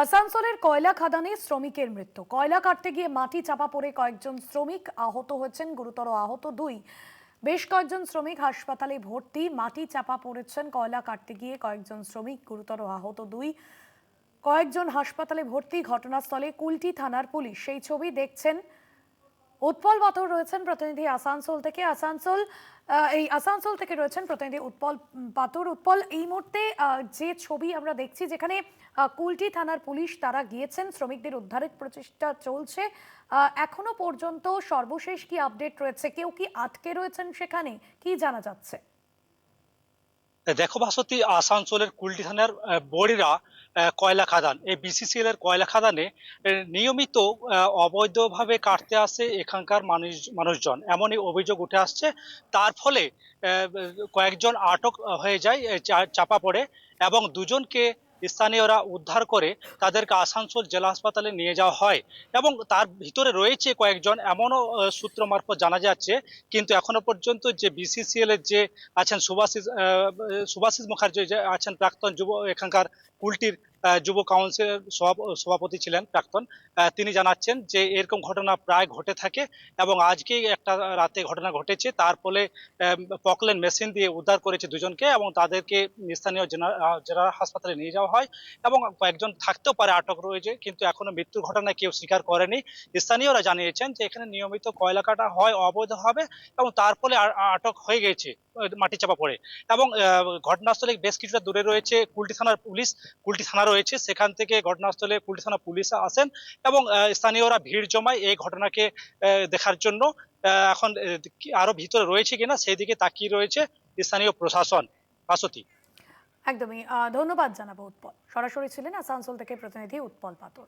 আসানসোলের কয়লা খাদানে শ্রমিকের মৃত্যু। কয়লা কাটতে গিয়ে মাটি চাপা পড়ে কয়েকজন শ্রমিক আহত হয়েছেন, গুরুতর আহত দুই। বেশ কয়েকজন শ্রমিক হাসপাতালে ভর্তি। মাটি চাপা পড়েছেন কয়লা কাটতে গিয়ে কয়েকজন শ্রমিক, গুরুতর আহত দুই। কয়েকজন হাসপাতালে ভর্তি। ঘটনাস্থলে কুলটি থানার পুলিশ। সেই ছবি দেখছেন। উৎপল পাথর রয়েছেন প্রতিনিধি আসানসোল থেকে। আসানসোল থেকে রয়েছেন প্রতিনিধি উৎপল পাথর। উৎপল, এই মুহূর্তে যে ছবি আমরা দেখছি, যেখানে কুলটি থানার পুলিশ তারা গিয়েছেন, শ্রমিকদের উদ্ধারের প্রচেষ্টা চলছে। এখনো পর্যন্ত সর্বশেষ কি আপডেট রয়েছে? কেউ কি আটকে রয়েছেন সেখানে? কি জানা যাচ্ছে? দেখো বাসন্তী, আসানসোলের কুলটি থানার বড়িরা কয়লা খাদান, এই বিসিসিএল এর কয়লা খাদানে নিয়মিত অবৈধভাবে কাটতে আসে এখানকার মানুষজন, এমনই অভিযোগ উঠে আসছে। তার ফলে কয়েকজন আটক হয়ে যায়, চাপা পড়ে, এবং দুজনকে স্থানীয়রা উদ্ধার করে তাদেরকে আসানসোল জেলা হাসপাতালে নিয়ে যাওয়া হয়। এবং তার ভিতরে রয়েছে কয়েকজন, এমনও সূত্র মারফত জানা যাচ্ছে। কিন্তু এখনো পর্যন্ত যে বিসিসিএল এর যে আছেন সুভাষিস মুখার্জি, যে আছেন প্রাক্তন যুব এখানকার কুলটির যুব কাউন্সিলের সভাপতি ছিলেন প্রাক্তন, তিনি জানাচ্ছেন যে এরকম ঘটনা প্রায় ঘটে থাকে, এবং আজকেই একটা রাতে ঘটনা ঘটেছে। তার ফলে পকলেন মেশিন দিয়ে উদ্ধার করেছে দুজনকে, এবং তাদেরকে স্থানীয় জেলা হাসপাতালে নিয়ে যাওয়া হয়। এবং কয়েকজন থাকতেও পারে আটক রয়েছে, কিন্তু এখনো মৃত্যুর ঘটনায় কেউ স্বীকার করেনি। স্থানীয়রা জানিয়েছেন যে এখানে নিয়মিত কয়লা কাটা হয় অবৈধভাবে, এবং তার ফলে আটক হয়ে গেছে মাটি চাপা পড়ে। এবং ঘটনাস্থলে বেশ কিছুটা দূরে রয়েছে কুলটি থানা রয়েছে। সেখান থেকে ঘটনাস্থলে কুলটি থানা পুলিশ আসেন, এবং স্থানীয়রা ভিড় জমায় এই ঘটনাকে দেখার জন্য। এখন আরো ভিতরে রয়েছে কিনা সেই দিকে তাকিয়ে রয়েছে স্থানীয় প্রশাসন। বাসতি। একদমই। ধন্যবাদ জানাবো উৎপল। সরাসরি ছিলেন আসানসোল থেকে প্রতিনিধি উৎপল পাথর।